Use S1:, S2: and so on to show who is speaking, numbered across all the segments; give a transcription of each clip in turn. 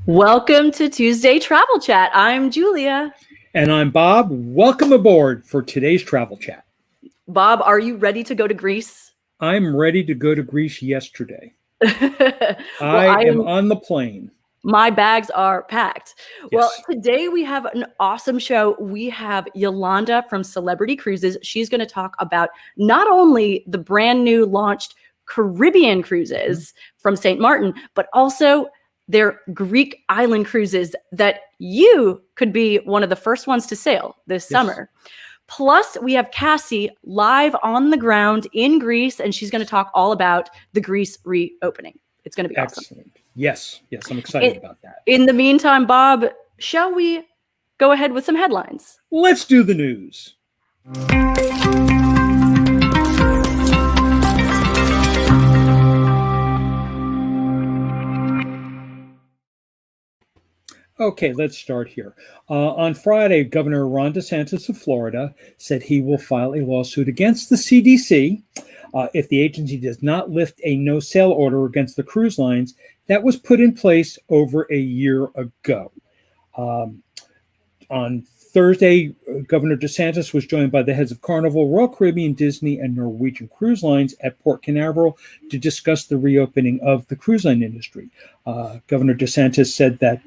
S1: Welcome to Tuesday Travel Chat. I'm Julia.
S2: And I'm Bob. Welcome aboard for today's travel chat.
S1: Bob, are you ready to go to Greece?
S2: I'm ready to go to Greece yesterday.
S1: Well,
S2: I am on the plane.
S1: My bags are packed.
S2: Yes.
S1: Well, today we have an awesome show. We have Yolanda from Celebrity Cruises. She's going to talk about not only the brand new launched Caribbean cruises from St. Martin, but also their Greek island cruises that you could be one of the first ones to sail this summer. Plus, we have Cassie live on the ground in Greece, and she's going to talk all about the Greece reopening. It's going to be
S2: excellent.
S1: Awesome.
S2: Yes, I'm excited about that.
S1: In the meantime, Bob, shall we go ahead with some headlines?
S2: Let's do the news. Okay, let's start here. On Friday, Governor Ron DeSantis of Florida said he will file a lawsuit against the CDC if the agency does not lift a no-sail order against the cruise lines that was put in place over a year ago. On Thursday, Governor DeSantis was joined by the heads of Carnival, Royal Caribbean, Disney, and Norwegian Cruise Lines at Port Canaveral to discuss the reopening of the cruise line industry. Governor DeSantis said that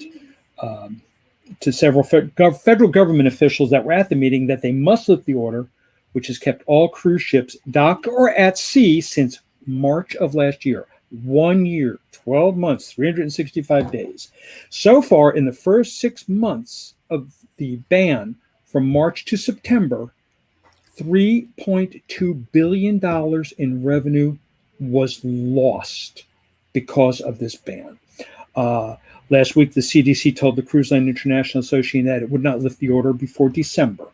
S2: to several federal government officials that were at the meeting that they must lift the order, which has kept all cruise ships docked or at sea since March of last year. 1 year, 12 months, 365 days. So far, in the first 6 months of the ban from March to September, $3.2 billion in revenue was lost because of this ban. Last week, the CDC told the Cruise Line International Association that it would not lift the order before December.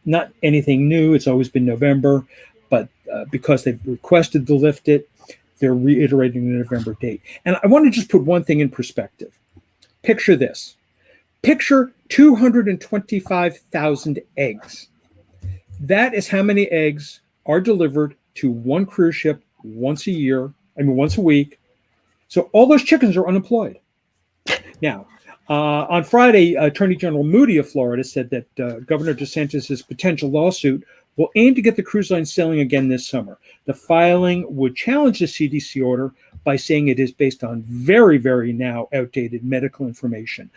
S2: Not anything new. It's always been November, but because they've requested to lift it, they're reiterating the November date. And I want to just put one thing in perspective. Picture this. Picture 225,000 eggs. That is how many eggs are delivered to one cruise ship once a week. So all those chickens are unemployed. Now, on Friday, Attorney General Moody of Florida said that Governor DeSantis' potential lawsuit will aim to get the cruise line sailing again this summer. The filing would challenge the CDC order by saying it is based on very, very now outdated medical information.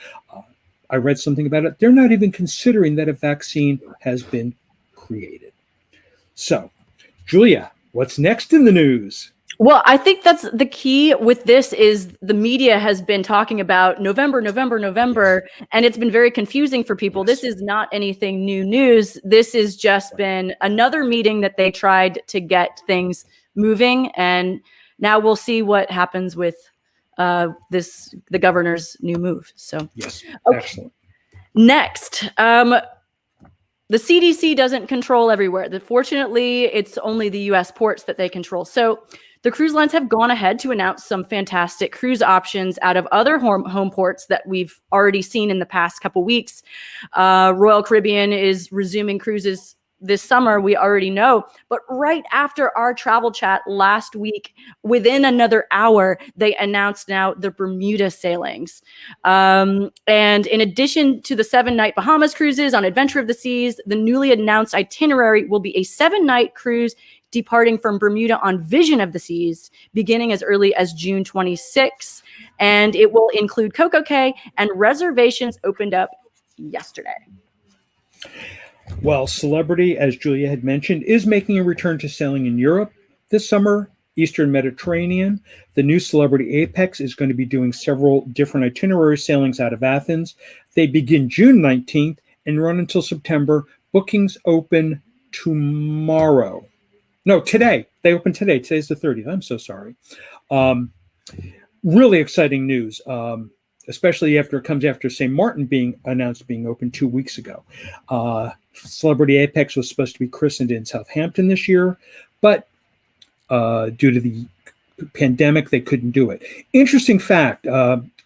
S2: I read something about it. They're not even considering that a vaccine has been created. So, Julia, what's next in the news?
S1: Well, I think that's the key with this is the media has been talking about November, and it's been very confusing for people. This is not anything new news. This has just been another meeting that they tried to get things moving, and now we'll see what happens with the governor's new move. So,
S2: yes,
S1: okay.
S2: Excellent.
S1: Next, the CDC doesn't control everywhere. Fortunately, it's only the U.S. ports that they control. So the cruise lines have gone ahead to announce some fantastic cruise options out of other home ports that we've already seen in the past couple weeks. Royal Caribbean is resuming cruises this summer, we already know. But right after our travel chat last week, within another hour, they announced now the Bermuda sailings. And in addition to the 7-night Bahamas cruises on Adventure of the Seas, the newly announced itinerary will be a 7-night cruise departing from Bermuda on Vision of the Seas, beginning as early as June 26. And it will include Coco Cay, and reservations opened up yesterday.
S2: Well, Celebrity, as Julia had mentioned, is making a return to sailing in Europe this summer, Eastern Mediterranean. The new Celebrity Apex is going to be doing several different itinerary sailings out of Athens. They begin June 19th and run until September. Bookings open tomorrow. No, today. They open today. Today's the 30th. I'm so sorry. Really exciting news, especially after it comes after St. Martin being announced being open 2 weeks ago. Celebrity Apex was supposed to be christened in Southampton this year, but due to the pandemic, they couldn't do it. Interesting fact,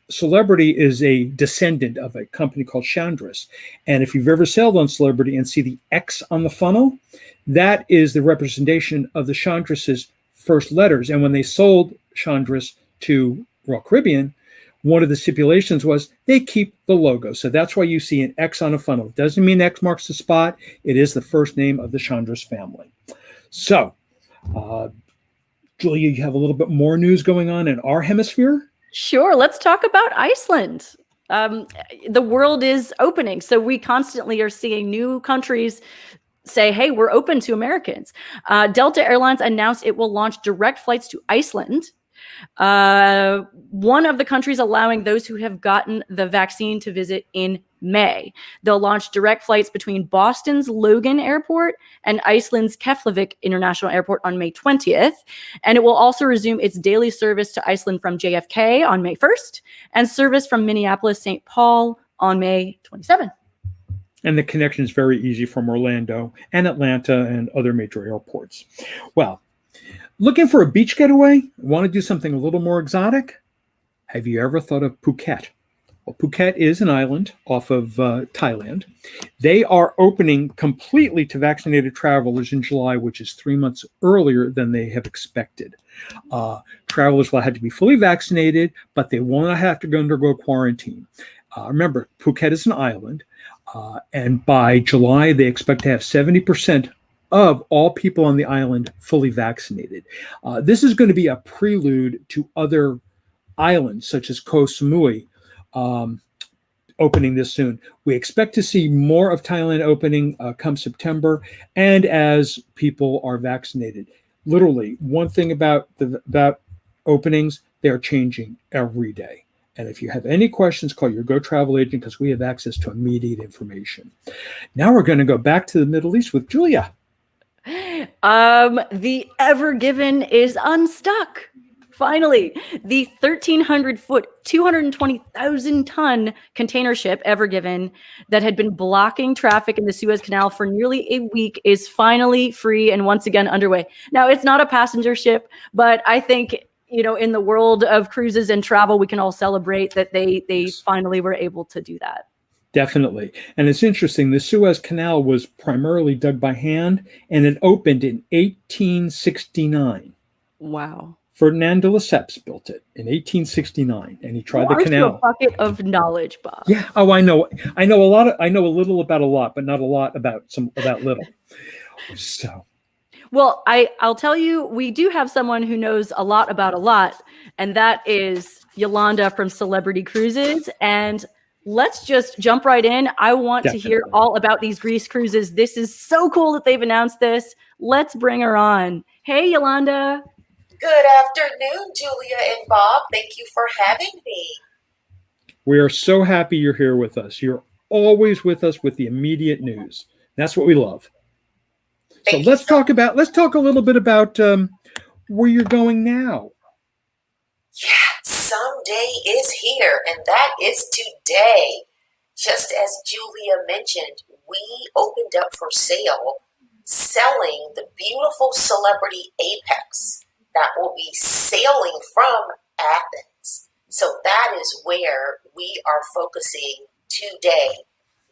S2: Celebrity is a descendant of a company called Chandris. And if you've ever sailed on Celebrity and see the X on the funnel, that is the representation of the Chandris' first letters. And when they sold Chandris to Royal Caribbean, One of the stipulations was they keep the logo. So that's why you see an X on a funnel. It doesn't mean X marks the spot. It is the first name of the Chandras family. So, Julia, you have a little bit more news going on in our hemisphere?
S1: Sure. Let's talk about Iceland. The world is opening. So we constantly are seeing new countries say, hey, we're open to Americans. Delta Airlines announced it will launch direct flights to Iceland, one of the countries allowing those who have gotten the vaccine to visit in May. They'll launch direct flights between Boston's Logan Airport and Iceland's Keflavik International Airport on May 20th. And it will also resume its daily service to Iceland from JFK on May 1st and service from Minneapolis, St. Paul on May 27th.
S2: And the connection is very easy from Orlando and Atlanta and other major airports. Well, looking for a beach getaway? Want to do something a little more exotic? Have you ever thought of Phuket? Well, Phuket is an island off of Thailand. They are opening completely to vaccinated travelers in July, which is 3 months earlier than they have expected. Travelers will have to be fully vaccinated, but they will not have to undergo quarantine. Remember, Phuket is an island. And by July, they expect to have 70% of all people on the island fully vaccinated. This is going to be a prelude to other islands, such as Koh Samui, opening this soon. We expect to see more of Thailand opening come September, and as people are vaccinated. Literally, one thing about openings, they're changing every day. And if you have any questions, call your Go Travel agent because we have access to immediate information. Now we're going to go back to the Middle East with Julia.
S1: The Ever Given is unstuck. Finally, the 1,300-foot, 220,000-ton container ship Ever Given that had been blocking traffic in the Suez Canal for nearly a week is finally free and once again underway. Now, it's not a passenger ship, but I think, in the world of cruises and travel, we can all celebrate that they finally were able to do that.
S2: Definitely. And it's interesting. The Suez Canal was primarily dug by hand, and it opened in 1869.
S1: Wow.
S2: Ferdinand de Lesseps built it in 1869, and he tried the canal.
S1: A bucket of knowledge, Bob.
S2: Yeah. Oh, I know. I know a lot. I know a little about a lot, but not a lot about little. So.
S1: Well, I'll tell you, we do have someone who knows a lot about a lot, and that is Yolanda from Celebrity Cruises. And let's just jump right in. I want to hear all about these Greece cruises. This is so cool that they've announced this. Let's bring her on. Hey, Yolanda.
S3: Good afternoon, Julia and Bob. Thank you for having me.
S2: We are so happy you're here with us. You're always with us with the immediate news. That's what we love. So let's talk a little bit about where you're going now.
S3: Yeah, someday is here, and that is today. Just as Julia mentioned, we opened up for sale selling the beautiful Celebrity Apex that will be sailing from Athens. So that is where we are focusing today.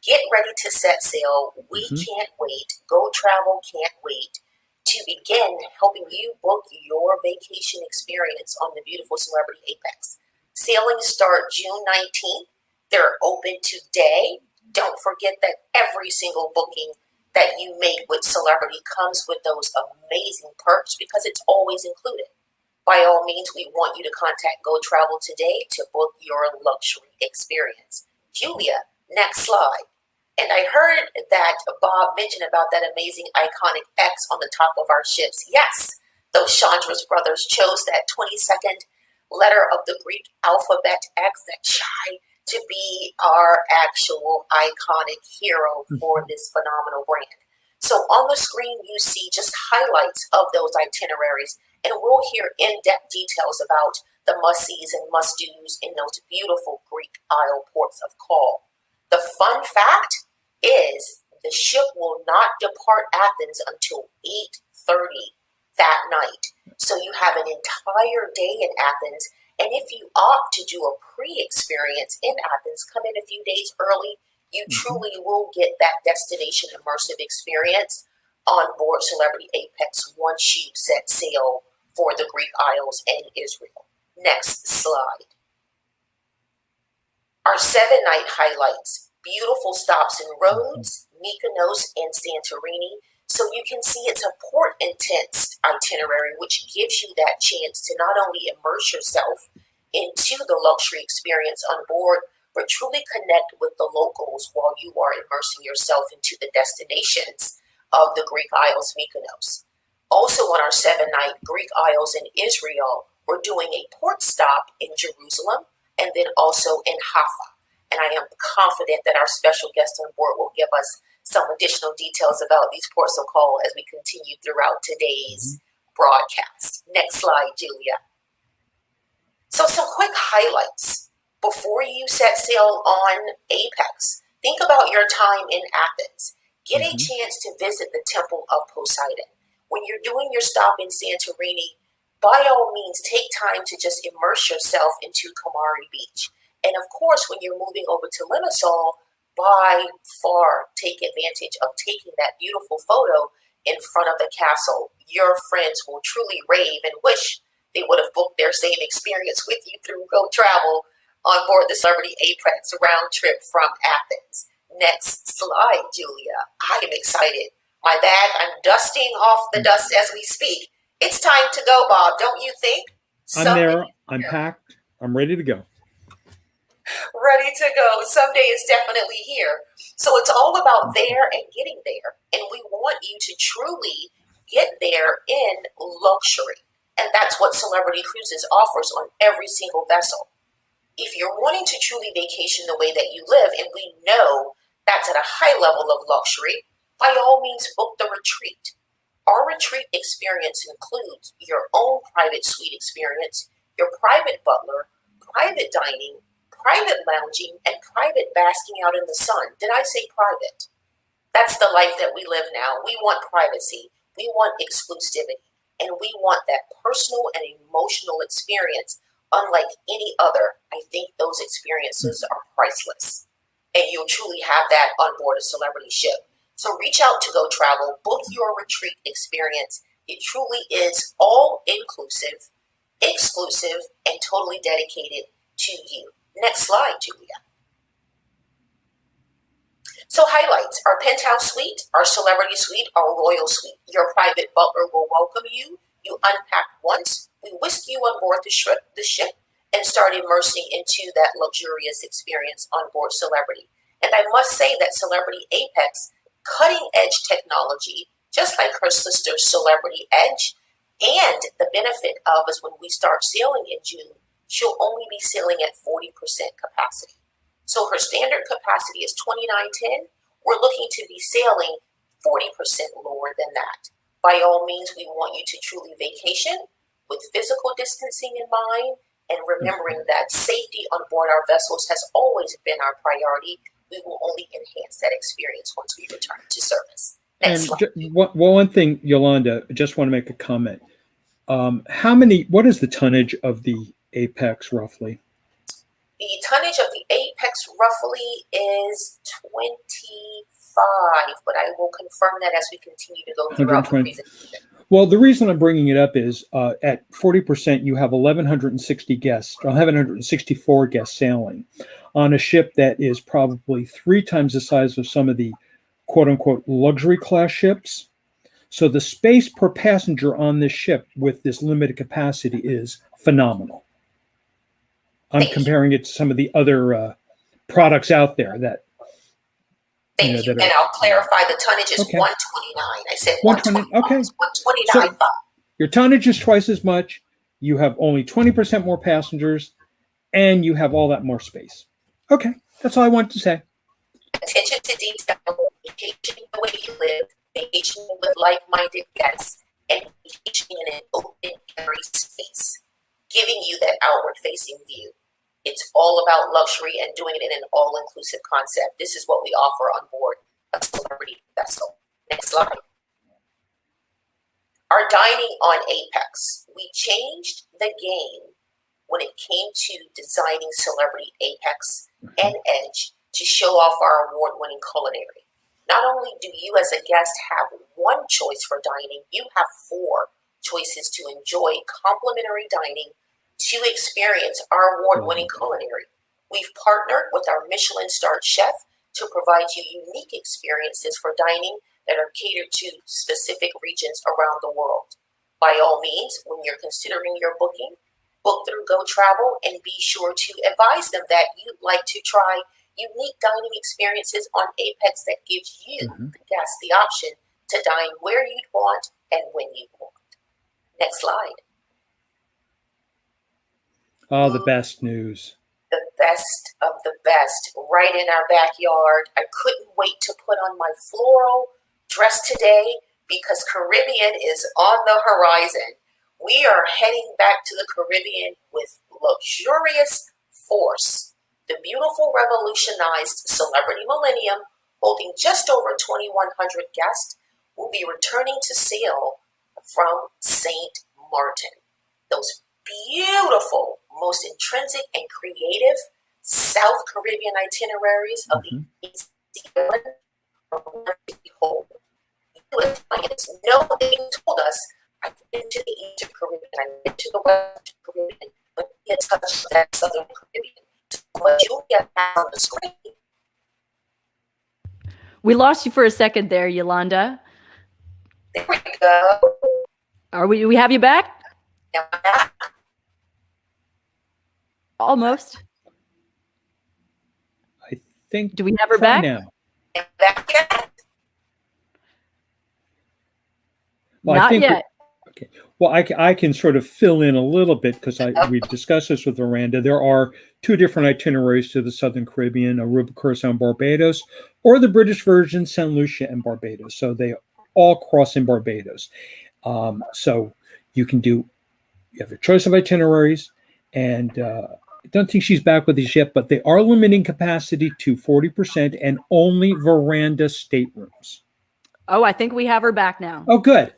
S3: Get ready to set sail. We can't wait. Go Travel can't wait to begin helping you book your vacation experience on the beautiful Celebrity Apex. Sailings start June 19th. They're open today. Don't forget that every single booking that you make with Celebrity comes with those amazing perks because it's always included. By all means, we want you to contact Go Travel today to book your luxury experience. Julia, next slide. And I heard that Bob mentioned about that amazing iconic X on the top of our ships. Yes, those Chandras brothers chose that 22nd letter of the Greek alphabet X, that Chi, to be our actual iconic hero for this phenomenal brand. So on the screen, you see just highlights of those itineraries, and we'll hear in-depth details about the must-sees and must-dos in those beautiful Greek Isle ports of call. The fun fact is the ship will not depart Athens until 8:30 that night. So you have an entire day in Athens, and if you opt to do a pre-experience in Athens, come in a few days early, you truly will get that destination immersive experience on board Celebrity Apex once you set sail for the Greek Isles and Israel. Next slide. Our 7-night highlights, beautiful stops in Rhodes, Mykonos, and Santorini. So you can see it's a port-intense itinerary, which gives you that chance to not only immerse yourself into the luxury experience on board, but truly connect with the locals while you are immersing yourself into the destinations of the Greek Isles, Mykonos. Also on our 7-night Greek Isles in Israel, we're doing a port stop in Jerusalem and then also in Haifa. And I am confident that our special guest on board will give us some additional details about these ports of call as we continue throughout today's broadcast. Next slide, Julia. So some quick highlights before you set sail on Apex. Think about your time in Athens. Get a chance to visit the Temple of Poseidon. When you're doing your stop in Santorini, by all means, take time to just immerse yourself into Kamari Beach. And of course, when you're moving over to Limassol, by far take advantage of taking that beautiful photo in front of the castle. Your friends will truly rave and wish they would have booked their same experience with you through Go Travel on board the Celebrity Apex round trip from Athens. Next slide, Julia. I am excited. My bag, I'm dusting off the dust as we speak. It's time to go, Bob, don't you think?
S2: I'm there. I'm packed. I'm ready to go.
S3: Ready to go. Someday is definitely here. So it's all about there and getting there. And we want you to truly get there in luxury. And that's what Celebrity Cruises offers on every single vessel. If you're wanting to truly vacation the way that you live, and we know that's at a high level of luxury, by all means book the retreat. Our retreat experience includes your own private suite experience, your private butler, private dining, private lounging, and private basking out in the sun. Did I say private? That's the life that we live now. We want privacy. We want exclusivity. And we want that personal and emotional experience unlike any other. I think those experiences are priceless. And you'll truly have that on board a celebrity ship. So reach out to Go Travel, book your retreat experience. It truly is all inclusive, exclusive, and totally dedicated to you. Next slide, Julia. So highlights, our penthouse suite, our celebrity suite, our royal suite. Your private butler will welcome you. You unpack once. We whisk you on board the ship and start immersing into that luxurious experience on board Celebrity. And I must say that Celebrity Apex, cutting edge technology, just like her sister Celebrity Edge, and the benefit of is when we start sailing in June, she'll only be sailing at 40% capacity. So her standard capacity is 2910. We're looking to be sailing 40% lower than that. By all means, we want you to truly vacation with physical distancing in mind and remembering that safety on board our vessels has always been our priority. We will only enhance that experience once we return to service. Next slide.
S2: One thing, Yolanda, I just want to make a comment. What is the tonnage of the Apex roughly?
S3: The tonnage of the Apex roughly is 25, but I will confirm that as we continue to go throughout the presentation.
S2: Well, the reason I'm bringing it up is at 40%, you have 1,160 guests, 1,164 guests sailing on a ship that is probably 3 times the size of some of the quote-unquote luxury class ships. So the space per passenger on this ship with this limited capacity is phenomenal. I'm comparing it to some of the other products out there that.
S3: Thank you. And I'll clarify the tonnage is 129. I said 129. Okay. 129.
S2: So your tonnage is twice as much. You have only 20% more passengers, and you have all that more space. Okay, that's all I wanted to say.
S3: Attention to detail, vacationing the way you live, vacationing with like-minded guests, and vacationing in an open, airy space, giving you that outward-facing view. It's all about luxury and doing it in an all-inclusive concept. This is what we offer on board a celebrity vessel. Next slide. Our dining on Apex. We changed the game when it came to designing Celebrity Apex and Edge to show off our award-winning culinary. Not only do you as a guest have one choice for dining, you have 4 choices to enjoy complimentary dining to experience our award-winning culinary. We've partnered with our Michelin-starred chef to provide you unique experiences for dining that are catered to specific regions around the world. By all means, when you're considering your booking, book through Go Travel and be sure to advise them that you'd like to try unique dining experiences on Apex that gives you, the guest, the option to dine where you'd want and when you'd want. Next slide.
S2: Oh, the best news.
S3: The best of the best right in our backyard. I couldn't wait to put on my floral dress today because Caribbean is on the horizon. We are heading back to the Caribbean with luxurious force. The beautiful revolutionized Celebrity Millennium, holding just over 2,100 guests, will be returning to sail from St. Martin. Those beautiful, most intrinsic and creative South Caribbean itineraries of the East Island are one to behold. You as clients know they told us, I've been to the Eastern Caribbean, I've been to the Western Caribbean, but yet touched that Southern Caribbean. What you get on the screen.
S1: We lost you for a second there, Yolanda.
S3: There we go.
S1: We have you back?
S3: Now back.
S1: Almost.
S2: I think.
S1: Do we have her
S2: try
S1: back?
S2: now?
S3: Now back yet?
S2: Well,
S1: Not
S2: I think
S1: yet.
S2: Okay. Well, I can sort of fill in a little bit because we discussed this with Miranda. There are two different itineraries to the Southern Caribbean: Aruba, Curacao, and Barbados, or the British version, St. Lucia and Barbados. So they all cross in Barbados. So you have a choice of itineraries, and I don't think she's back with us yet, but they are limiting capacity to 40% and only veranda staterooms.
S1: Oh, I think we have her back now.
S2: Oh, good.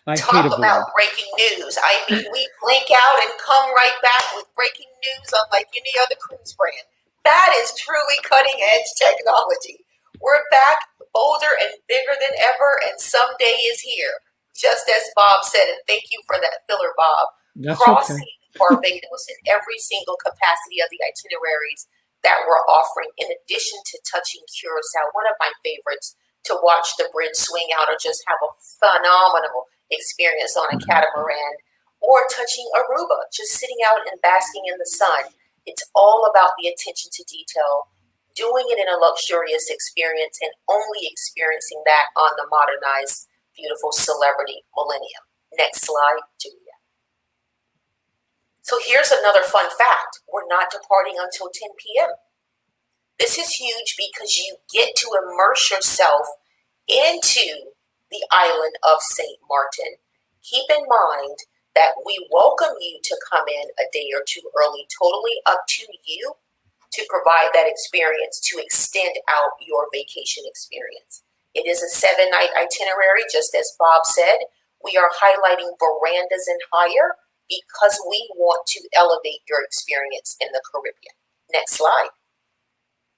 S2: I
S3: Talk
S2: hate a
S3: about
S2: blur.
S3: breaking news. I mean, we blink out and come right back with breaking news unlike any other cruise brand. That is truly cutting edge technology. We're back bolder and bigger than ever, and someday is here. Just as Bob said, and thank you for that filler, Bob.
S2: That's
S3: Crossing
S2: okay.
S3: Barbados in every single capacity of the itineraries that we're offering, in addition to touching Curacao, one of my favorites, to watch the bridge swing out or just have a phenomenal experience on a catamaran, or touching Aruba, just sitting out and basking in the sun. It's all about the attention to detail, doing it in a luxurious experience, and only experiencing that on the modernized, beautiful Celebrity Millennium. Next slide, Julia. So here's another fun fact. We're not departing until 10 p.m. This is huge because you get to immerse yourself into the island of St. Martin. Keep in mind that we welcome you to come in a day or two early, totally up to you to provide that experience to extend out your vacation experience. It is a 7-night itinerary, just as Bob said. We are highlighting verandas and higher because we want to elevate your experience in the Caribbean. Next slide.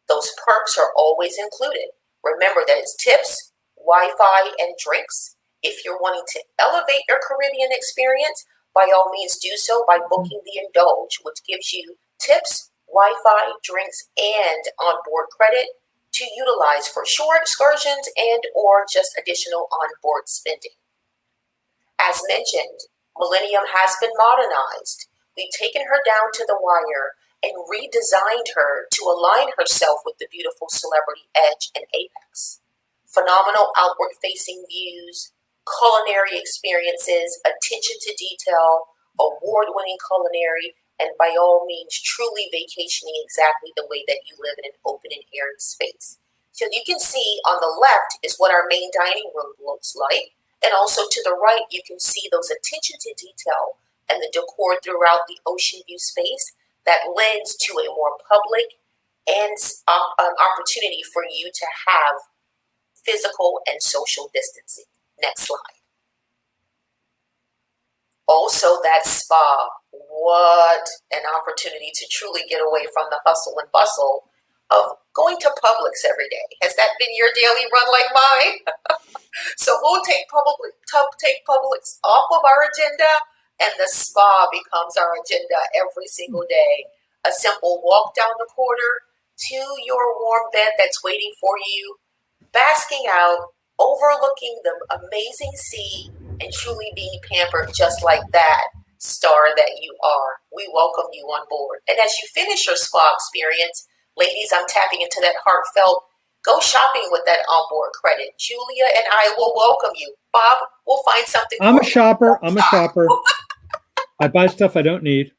S3: Those perks are always included. Remember that it's tips, Wi-Fi, and drinks. If you're wanting to elevate your Caribbean experience, by all means do so by booking the Indulge, which gives you tips, Wi-Fi, drinks, and onboard credit to utilize for shore excursions and or just additional onboard spending. As mentioned, Millennium has been modernized. We've taken her down to the wire and redesigned her to align herself with the beautiful Celebrity Edge and Apex. Phenomenal outward-facing views, culinary experiences, attention to detail, award-winning culinary, and by all means, truly vacationing exactly the way that you live in an open and airy space. So you can see on the left is what our main dining room looks like, and also to the right, you can see those attention to detail and the decor throughout the ocean view space that lends to a more public and opportunity for you to have physical and social distancing. Next slide. Also, that spa. What an opportunity to truly get away from the hustle and bustle of going to Publix every day. Has that been your daily run like mine? So we'll take Publix off of our agenda, and the spa becomes our agenda every single day. A simple walk down the quarter to your warm bed that's waiting for you, basking out, overlooking the amazing sea, and truly being pampered just like that star that you are. We welcome you on board. And as you finish your spa experience, ladies, I'm tapping into that heartfelt, go shopping with that onboard credit. Julia and I will welcome you. Bob, we'll find something
S2: I'm
S3: for
S2: a
S3: you.
S2: shopper. I'm a shopper. I buy stuff I don't need.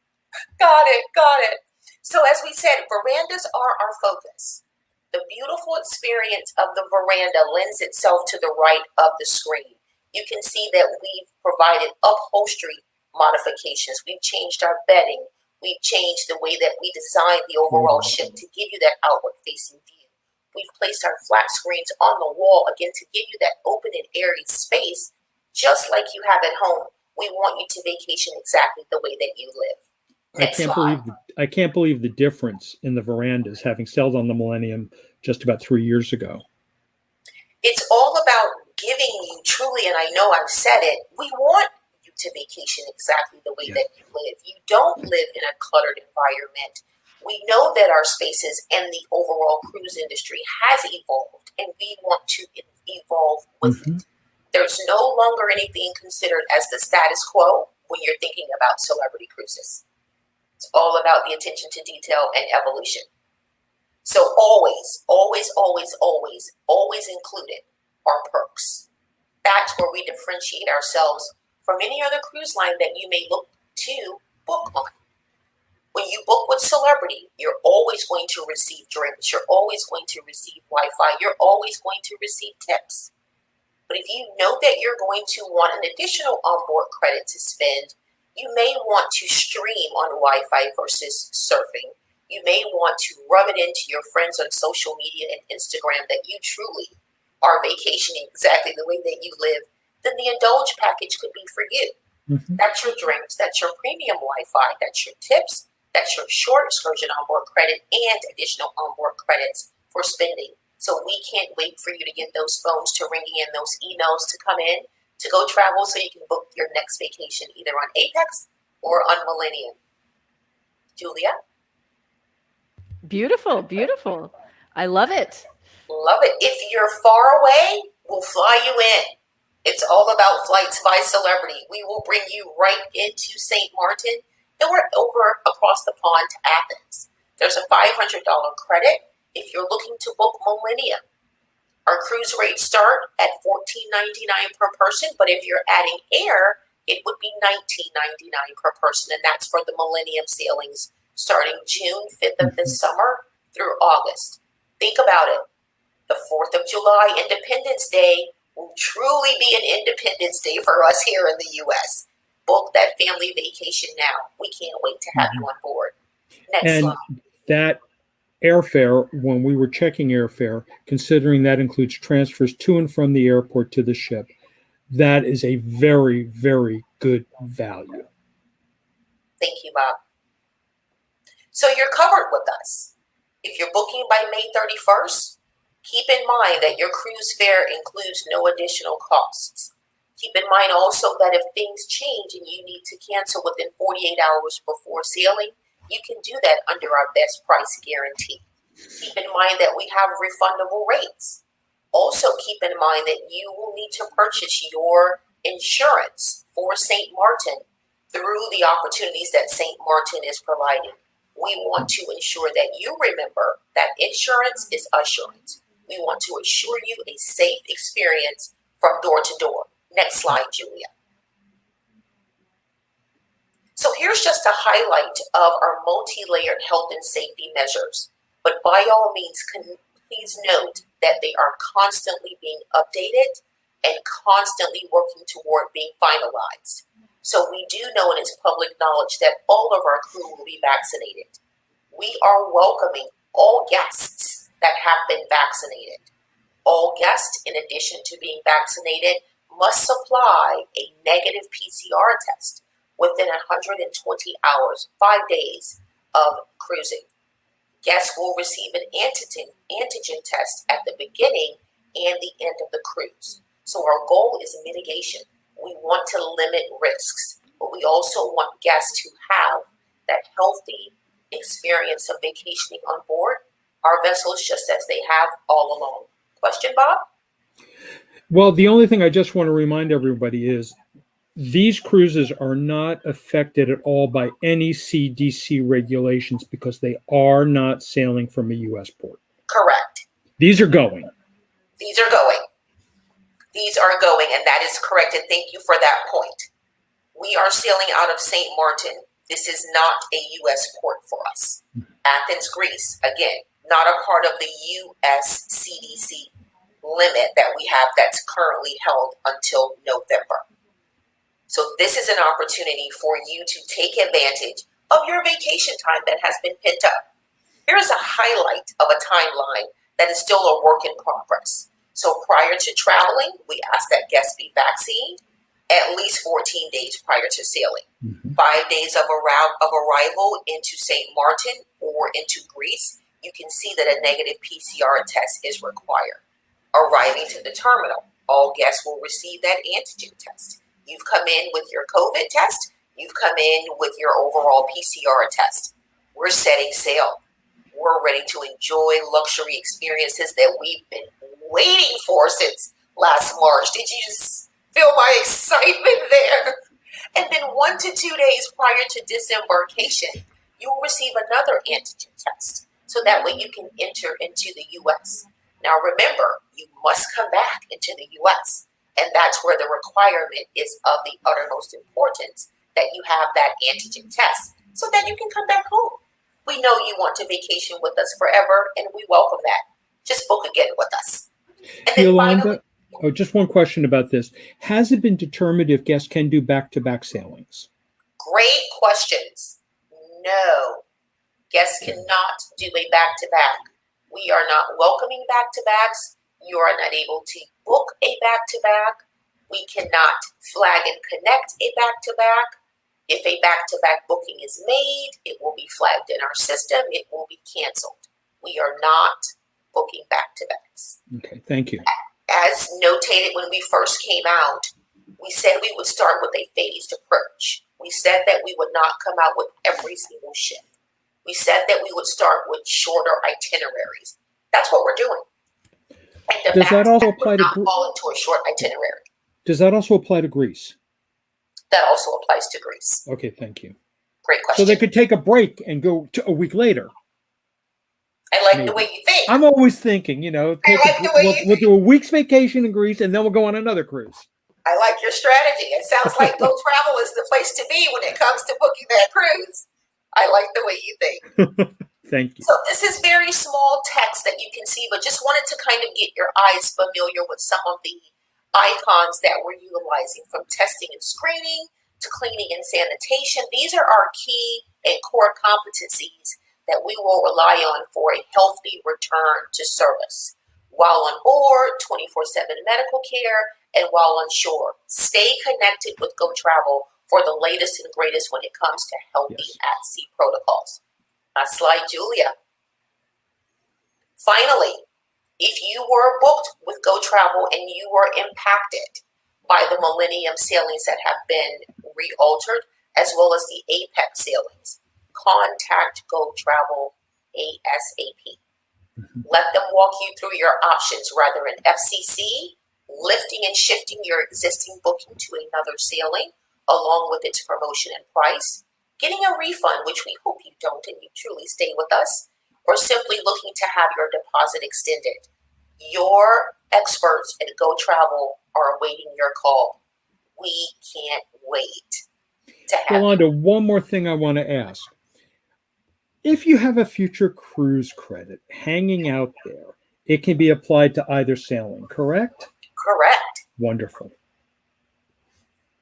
S3: Got it. So as we said, verandas are our focus. The beautiful experience of the veranda lends itself to the right of the screen. You can see that we've provided upholstery modifications. We've changed our bedding. We've changed the way that we designed the overall ship to give you that outward facing view. We've placed our flat screens on the wall again to give you that open and airy space, just like you have at home. We want you to vacation exactly the way that you live.
S2: I can't believe the difference in the verandas, having sailed on the Millennium just about 3 years ago.
S3: It's all about giving you truly, and I know I've said it, we want you to vacation exactly the way that you live. You don't live in a cluttered environment. We know that our spaces and the overall cruise industry has evolved, and we want to evolve with it. There's no longer anything considered as the status quo when you're thinking about celebrity cruises. It's all about the attention to detail and evolution. So always included are perks. That's where we differentiate ourselves from any other cruise line that you may look to book on. When you book with Celebrity, you're always going to receive drinks. You're always going to receive Wi-Fi. You're always going to receive tips. But if you know that you're going to want an additional onboard credit to spend, you may want to stream on Wi-Fi versus surfing. You may want to rub it into your friends on social media and Instagram that you truly are vacationing exactly the way that you live. Then the Indulge package could be for you. That's your drinks, that's your premium Wi-Fi, that's your tips, that's your short excursion onboard credit and additional onboard credits for spending. So we can't wait for you to get those phones to ringing in, those emails to come in, to go travel so you can book your next vacation either on Apex or on Millennium. Julia?
S1: Beautiful. I love it.
S3: Love it. If you're far away, we'll fly you in. It's all about flights by Celebrity. We will bring you right into St. Martin, and we're over across the pond to Athens. There's a $500 credit if you're looking to book Millennium. Our cruise rates start at $14.99 per person, but if you're adding air, it would be $19.99 per person, and that's for the Millennium sailings starting June 5th of this summer through August. Think about it. The 4th of July, Independence Day, will truly be an Independence Day for us here in the U.S. Book that family vacation now. We can't wait to have you on board. Next slide.
S2: That airfare, when we were checking airfare, considering that includes transfers to and from the airport to the ship, that is a very, very good value.
S3: Thank you, Bob. So you're covered with us. If you're booking by May 31st, keep in mind that your cruise fare includes no additional costs. Keep in mind also that if things change and you need to cancel within 48 hours before sailing, you can do that under our best price guarantee. Keep in mind that we have refundable rates. Also keep in mind that you will need to purchase your insurance for St. Martin through the opportunities that St. Martin is providing. We want to ensure that you remember that insurance is assurance. We want to assure you a safe experience from door to door. Next slide, Julia. So here's just a highlight of our multi-layered health and safety measures. But by all means, please note that they are constantly being updated and constantly working toward being finalized. So we do know, and it's public knowledge, that all of our crew will be vaccinated. We are welcoming all guests that have been vaccinated. All guests, in addition to being vaccinated, must supply a negative PCR test within 120 hours, 5 days of cruising. Guests will receive an antigen test at the beginning and the end of the cruise. So our goal is mitigation. We want to limit risks, but we also want guests to have that healthy experience of vacationing on board our vessels just as they have all along. Question, Bob?
S2: Well, the only thing I just want to remind everybody is these cruises are not affected at all by any CDC regulations because they are not sailing from a U.S. port.
S3: Correct.
S2: These are going.
S3: These are going. These are going, and that is correct, and thank you for that point. We are sailing out of St. Martin. This is not a U.S. port for us. Athens, Greece, again, not a part of the U.S. CDC limit that we have that's currently held until November. So this is an opportunity for you to take advantage of your vacation time that has been pent up. Here's a highlight of a timeline that is still a work in progress. So prior to traveling, we ask that guests be vaccinated at least 14 days prior to sailing. 5 days of arrival into St. Martin or into Greece, you can see that a negative PCR test is required. Arriving to the terminal, all guests will receive that antigen test. You've come in with your COVID test. You've come in with your overall PCR test. We're setting sail. We're ready to enjoy luxury experiences that we've been waiting for since last March. Did you just feel my excitement there? And then 1 to 2 days prior to disembarkation, you will receive another antigen test. So that way you can enter into the U.S. Now remember, you must come back into the U.S. And that's where the requirement is of the uttermost importance, that you have that antigen test so that you can come back home. We know you want to vacation with us forever, and we welcome that. Just book again with us. And then
S2: Yolanda, just one question about this. Has it been determined if guests can do back-to-back sailings?
S3: Great questions. No, guests cannot do a back-to-back. We are not welcoming back-to-backs. You are not able to book a back-to-back. We cannot flag and connect a back-to-back. If a back-to-back booking is made, it will be flagged in our system. It will be canceled. We are not booking back-to-backs.
S2: Okay, thank you.
S3: As notated when we first came out, we said we would start with a phased approach. We said that we would not come out with every single ship. We said that we would start with shorter itineraries. That's what we're doing. And
S2: Does that also apply to
S3: Greece? Fall into a short itinerary.
S2: Does that also apply to Greece?
S3: That also applies to Greece.
S2: Okay, thank you.
S3: Great question.
S2: So they could take a break and go to a week later.
S3: I like the way you think.
S2: I'm always thinking, we'll do a week's vacation in Greece and then we'll go on another cruise.
S3: I like your strategy. It sounds like Go Travel is the place to be when it comes to booking that cruise. I like the way you think.
S2: Thank you.
S3: So this is very small text that you can see, but just wanted to kind of get your eyes familiar with some of the icons that we're utilizing, from testing and screening to cleaning and sanitation. These are our key and core competencies that we will rely on for a healthy return to service. While on board, 24/7 medical care, and while on shore, stay connected with Go Travel for the latest and greatest when it comes to healthy at-sea protocols. Last slide, Julia. Finally, if you were booked with Go Travel and you were impacted by the Millennium sailings that have been re-altered, as well as the Apex sailings, contact Go Travel ASAP. Let them walk you through your options, rather an FCC, lifting and shifting your existing booking to another sailing, along with its promotion and price, getting a refund, which we hope you don't and you truly stay with us, or simply looking to have your deposit extended. Your experts at Go Travel are awaiting your call. We can't wait to have
S2: Yolanda, one more thing I want to ask. If you have a future cruise credit hanging out there, it can be applied to either sailing, correct?
S3: Correct.
S2: Wonderful.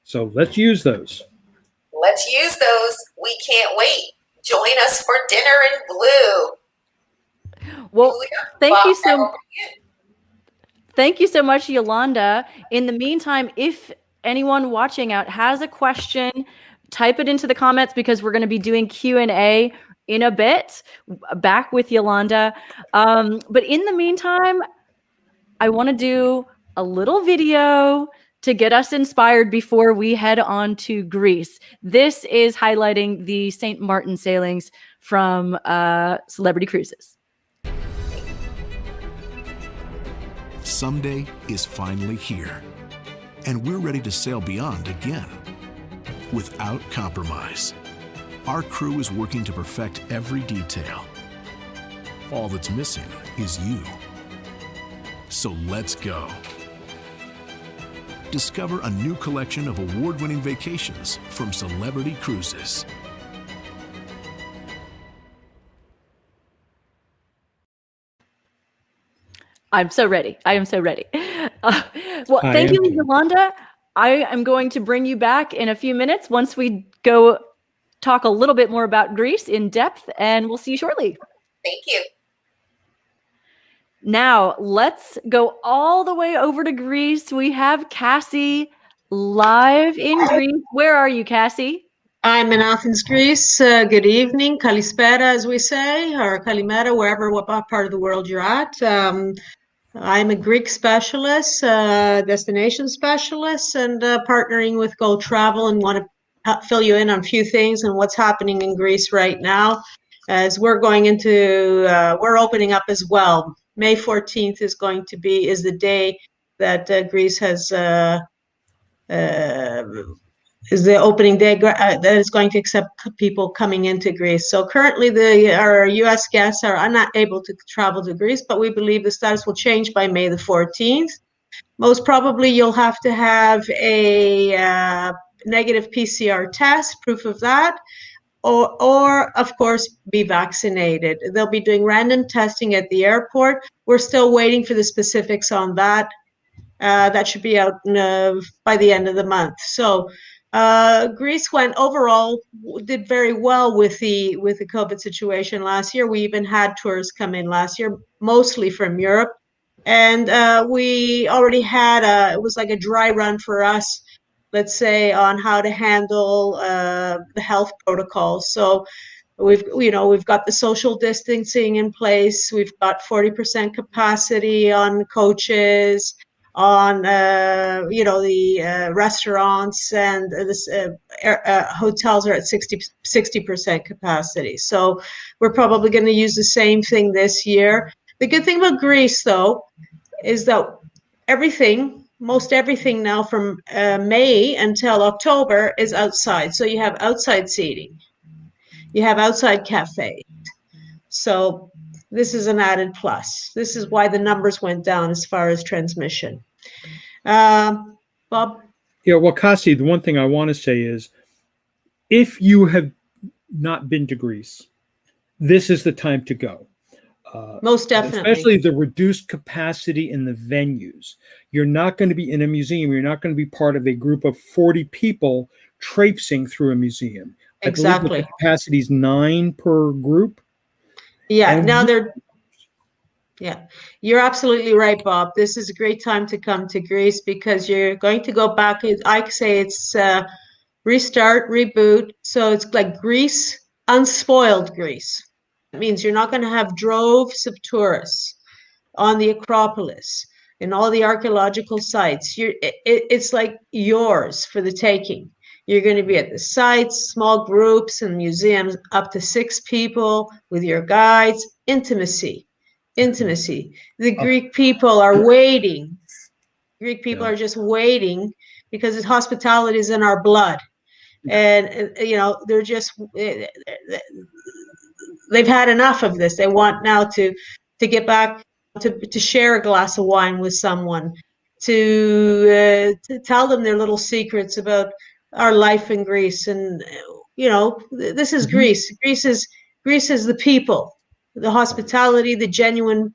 S2: So let's use those.
S3: Let's use those. We can't wait. Join us for dinner in blue.
S1: Well,
S3: Julia,
S1: thank you so much, Yolanda. In the meantime, if anyone watching out has a question, type it into the comments, because we're going to be doing Q&A in a bit, back with Yolanda. But in the meantime, I want to do a little video to get us inspired before we head on to Greece. This is highlighting the St. Martin sailings from Celebrity Cruises.
S4: Someday is finally here, and we're ready to sail beyond again, without compromise. Our crew is working to perfect every detail. All that's missing is you. So let's go. Discover a new collection of award-winning vacations from Celebrity Cruises.
S1: I'm so ready. I am so ready. Well,
S2: I
S1: thank
S2: am
S1: you,
S2: too.
S1: Yolanda. I am going to bring you back in a few minutes once we go talk a little bit more about Greece in depth, and we'll see you shortly.
S3: Thank you.
S1: Now, let's go all the way over to Greece. We have Cassie live in Greece. Where are you, Cassie?
S5: I'm in Athens, Greece. Good evening, Kalispera, as we say, or Kalimera, wherever, what part of the world you're at. I'm a Greek specialist, destination specialist, and partnering with Go Travel, and want to fill you in on a few things and what's happening in Greece right now. As we're going into, we're opening up as well. May 14th is the day that Greece has is the opening day that is going to accept people coming into Greece. So currently our U.S. guests are not able to travel to Greece, but we believe the status will change by May the 14th. Most probably you'll have to have a negative PCR test, proof of that, or of course be vaccinated. They'll be doing random testing at the airport. We're still waiting for the specifics on that. That should be out by the end of the month. So Greece did very well with the COVID situation last year. We even had tourists come in last year, mostly from Europe, and we already had it was like a dry run for us, let's say, on how to handle the health protocols. So we've got the social distancing in place. We've got 40% capacity on coaches, on the restaurants, and hotels are at 60% capacity. So we're probably going to use the same thing this year. The good thing about Greece, though, is that most everything now from May until October is outside. So you have outside seating, you have outside cafes. So this is an added plus. This is why the numbers went down as far as transmission. Bob?
S2: Yeah, well, Cassie, the one thing I want to say is, if you have not been to Greece, this is the time to go.
S5: Most definitely.
S2: Especially the reduced capacity in the venues. You're not going to be in a museum. You're not going to be part of a group of 40 people traipsing through a museum.
S5: Exactly.
S2: I believe the capacity is 9 per group.
S5: Yeah,
S2: And
S5: yeah, you're absolutely right, Bob. This is a great time to come to Greece because you're going to go back. I say it's restart, reboot. So it's like Greece, unspoiled Greece. It means you're not going to have droves of tourists on the Acropolis and all the archaeological sites. It's like yours for the taking. You're going to be at the sites, small groups and museums, up to 6 people with your guides. Intimacy. The Greek people are waiting. Greek people are just waiting because hospitality is in our blood. And, they're just, they've had enough of this. They want now to get back to share a glass of wine with someone, to tell them their little secrets about our life in Greece. And this is Greece. Greece is the people, the hospitality, the genuine.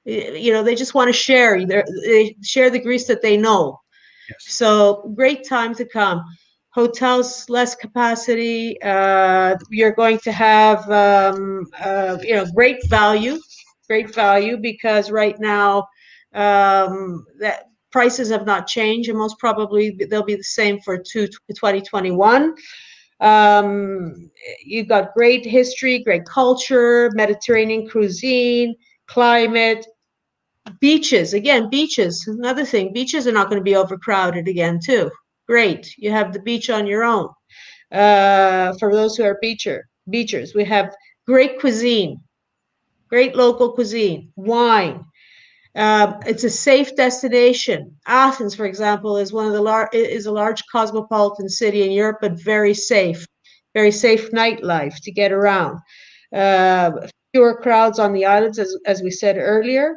S5: They just want to share. They share the Greece that they know.
S2: Yes.
S5: So great time to come. Hotels, less capacity. You're going to have great value because right now that prices have not changed, and most probably they'll be the same for 2021. You've got great history, great culture, Mediterranean cuisine, climate, Beaches, again, beaches, another thing. Beaches are not going to be overcrowded again, too. Great. You have the beach on your own. For those who are beachers, we have great cuisine, great local cuisine, wine. It's a safe destination. Athens, for example, is one of the is a large cosmopolitan city in Europe, but very safe nightlife to get around. Fewer crowds on the islands, as we said earlier,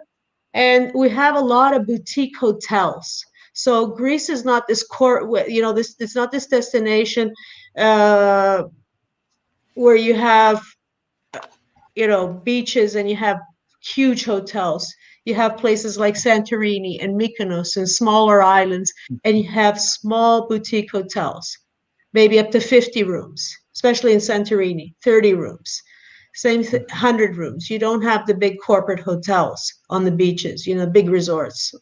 S5: and we have a lot of boutique hotels. So Greece is not this it's not this destination where you have beaches and you have huge hotels. You have places like Santorini and Mykonos and smaller islands, and you have small boutique hotels, maybe up to 50 rooms, especially in Santorini, 30 rooms, 100 rooms. You don't have the big corporate hotels on the beaches, big resorts.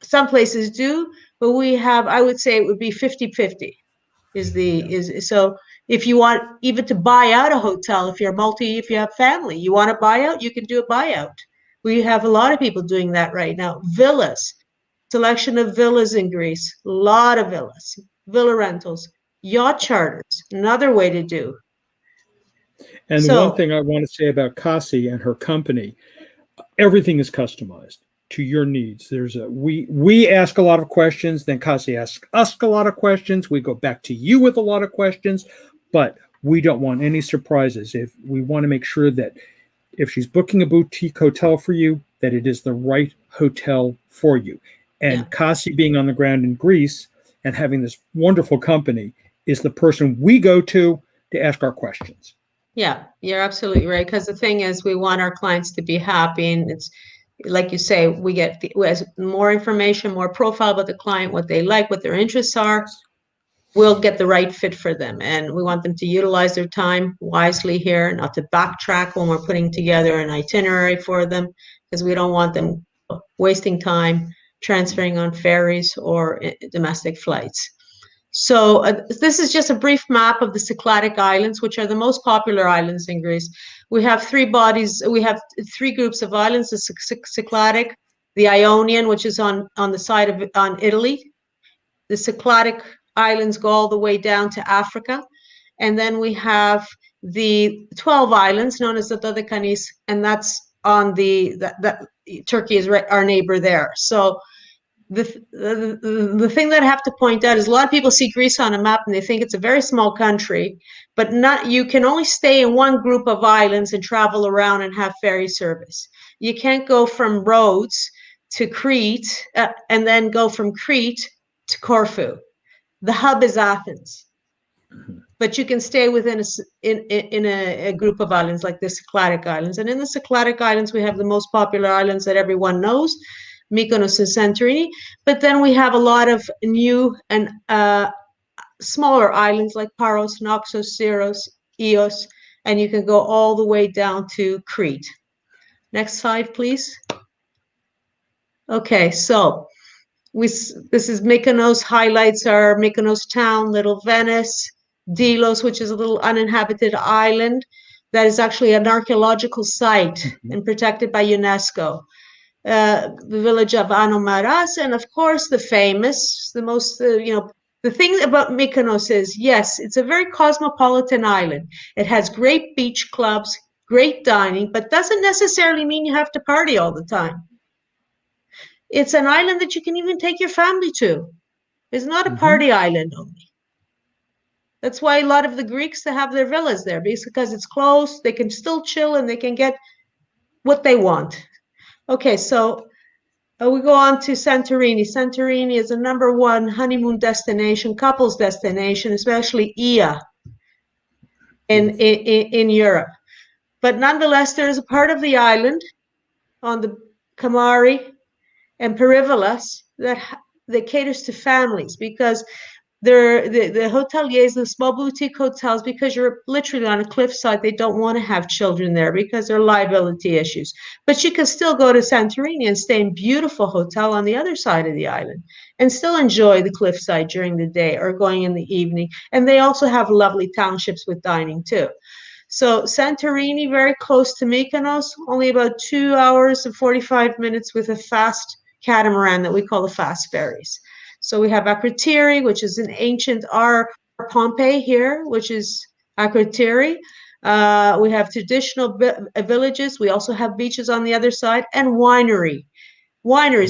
S5: Some places do, but we have, I would say it would be 50-50 so if you want even to buy out a hotel, if you have family, you want to buy out, you can do a buyout. We have a lot of people doing that right now. Villas, selection of villas in Greece, a lot of villas, villa rentals, yacht charters, another way to do.
S2: And one thing I want to say about Kasi and her company, everything is customized to your needs. We ask a lot of questions, then Kasi asks us a lot of questions. We go back to you with a lot of questions, but we don't want any surprises. If we want to make sure that if she's booking a boutique hotel for you, that it is the right hotel for you. And Kasi being on the ground in Greece and having this wonderful company is the person we go to ask our questions.
S5: Yeah, you're absolutely right. Because the thing is, we want our clients to be happy, and it's like you say, we get more information, more profile about the client, what they like, what their interests are. We'll get the right fit for them, and we want them to utilize their time wisely here, not to backtrack when we're putting together an itinerary for them, because we don't want them wasting time transferring on ferries or domestic flights. So this is just a brief map of the Cycladic Islands, which are the most popular islands in Greece. We have three groups of islands: the Cycladic, the Ionian, which is on the side on Italy. The Cycladic Islands go all the way down to Africa, and then we have the 12 islands known as the Dodekanis, and that's on Turkey is our neighbor there. So the thing that I have to point out is a lot of people see Greece on a map and they think it's a very small country, but you can only stay in one group of islands and travel around and have ferry service. You can't go from Rhodes to Crete and then go from Crete to Corfu. The hub is Athens, but you can stay within a group of islands like the Cycladic Islands. And in the Cycladic Islands, we have the most popular islands that everyone knows: Mykonos and Santorini, but then we have a lot of new and smaller islands like Paros, Naxos, Syros, Ios, and you can go all the way down to Crete. Next slide, please. Okay, so this is Mykonos. Highlights are Mykonos town, Little Venice, Delos, which is a little uninhabited island that is actually an archaeological site and protected by UNESCO. The village of Anomaras, and of course the thing about Mykonos is, yes, it's a very cosmopolitan island. It has great beach clubs, great dining, but doesn't necessarily mean you have to party all the time. It's an island that you can even take your family to. It's not a party island only. That's why a lot of the Greeks, they have their villas there, because it's close, they can still chill and they can get what they want. Okay, so we go on to Santorini. Santorini is a #1 honeymoon destination, couples destination, especially Ia in Europe. But nonetheless, there is a part of the island on the Kamari and Perivolas that caters to families, because the hoteliers, the small boutique hotels, because you're literally on a cliffside, they don't want to have children there because there are liability issues. But you can still go to Santorini and stay in a beautiful hotel on the other side of the island and still enjoy the cliffside during the day or going in the evening. And they also have lovely townships with dining too. So Santorini, very close to Mykonos, only about 2 hours and 45 minutes with a fast catamaran that we call the fast ferries. So we have Akrotiri, which is an ancient Pompeii here, which is Akrotiri. We have traditional villages. We also have beaches on the other side, and wineries.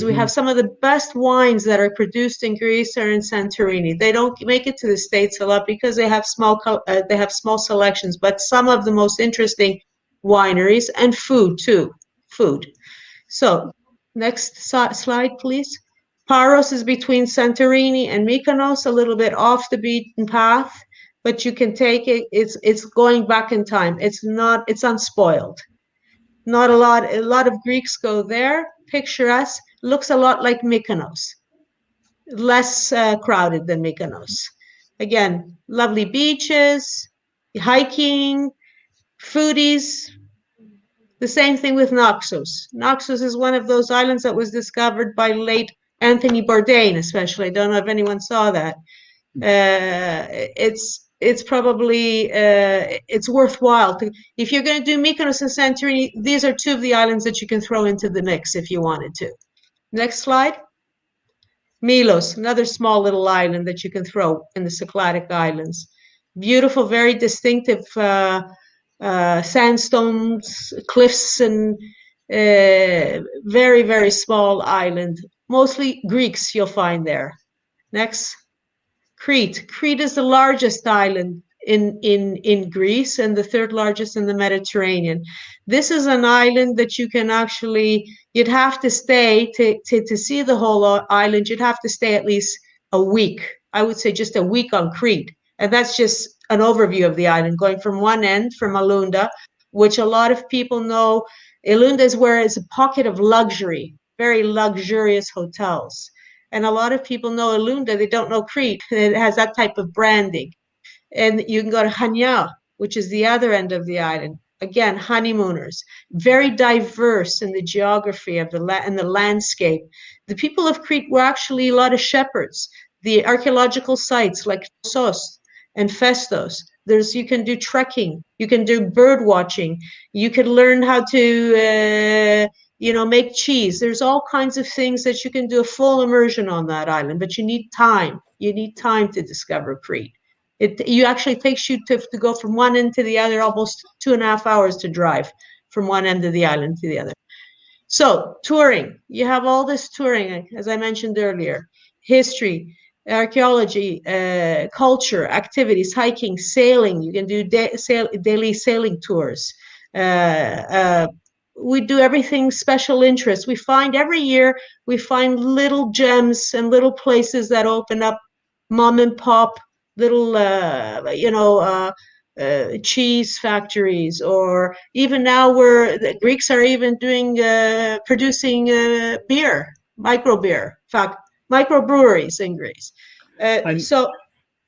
S5: We have some of the best wines that are produced in Greece are in Santorini. They don't make it to the States a lot because they have small selections, but some of the most interesting wineries, and food too. Food. So next slide, please. Paros is between Santorini and Mykonos, a little bit off the beaten path, but you can take it. It's going back in time. It's unspoiled. Not a lot of Greeks go there. Picturesque, looks a lot like Mykonos, less crowded than Mykonos. Again, lovely beaches, hiking, foodies. The same thing with Naxos. Naxos is one of those islands that was discovered by late Anthony Bourdain, especially. I don't know if anyone saw that. It's probably it's worthwhile to, if you're going to do Mykonos and Santorini, these are two of the islands that you can throw into the mix if you wanted to. Next slide. Milos, another small little island that you can throw in the Cycladic Islands. Beautiful, very distinctive sandstones, cliffs, and very, very small island. Mostly Greeks you'll find there. Next. Crete. Crete is the largest island in Greece and the third largest in the Mediterranean. This is an island that you can actually, you'd have to stay to see the whole island. You'd have to stay at least a week. I would say just a week on Crete. And that's just an overview of the island, going from one end, from Alunda, which a lot of people know. Alunda is where it's a pocket of luxury, very luxurious hotels. And a lot of people know Alunda, they don't know Crete. It has that type of branding. And you can go to Hania, which is the other end of the island. Again, honeymooners, very diverse in the geography of and the landscape. The people of Crete were actually a lot of shepherds. The archaeological sites like Sos and Festos, you can do trekking, you can do bird watching, you can learn how to make cheese. There's all kinds of things that you can do a full immersion on that island, but you need time. You need time to discover Crete. It actually takes you to go from one end to the other, almost 2.5 hours to drive from one end of the island to the other. So touring, you have all this touring, as I mentioned earlier, history, archaeology, culture, activities, hiking, sailing. You can do daily sailing tours. We do everything special interest. We find every year, we find little gems and little places that open up, mom and pop, little, cheese factories, or even now the Greeks are even producing beer, microbreweries in Greece. So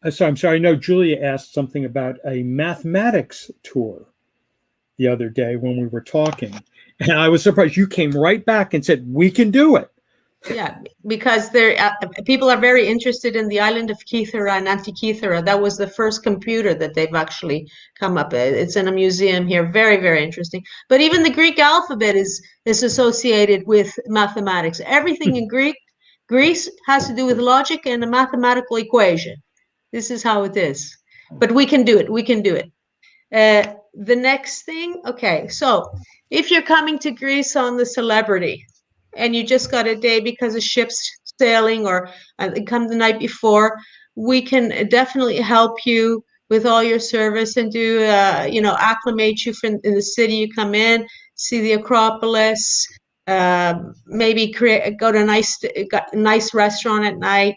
S2: I'm sorry. I know Julia asked something about a mathematics tour the other day when we were talking. And I was surprised you came right back and said, we can do it.
S5: Yeah, because people are very interested in the island of Kythera and Antikythera. That was the first computer that they've actually come up with. It's in a museum here. Very, very interesting. But even the Greek alphabet is associated with mathematics. Everything in Greece has to do with logic and a mathematical equation. This is how it is. But we can do it. We can do it. The next thing, okay, so if you're coming to Greece on the Celebrity and you just got a day because a ship's sailing or come the night before, we can definitely help you with all your service and do, acclimate you in the city. You come in, see the Acropolis, maybe go to a nice restaurant at night,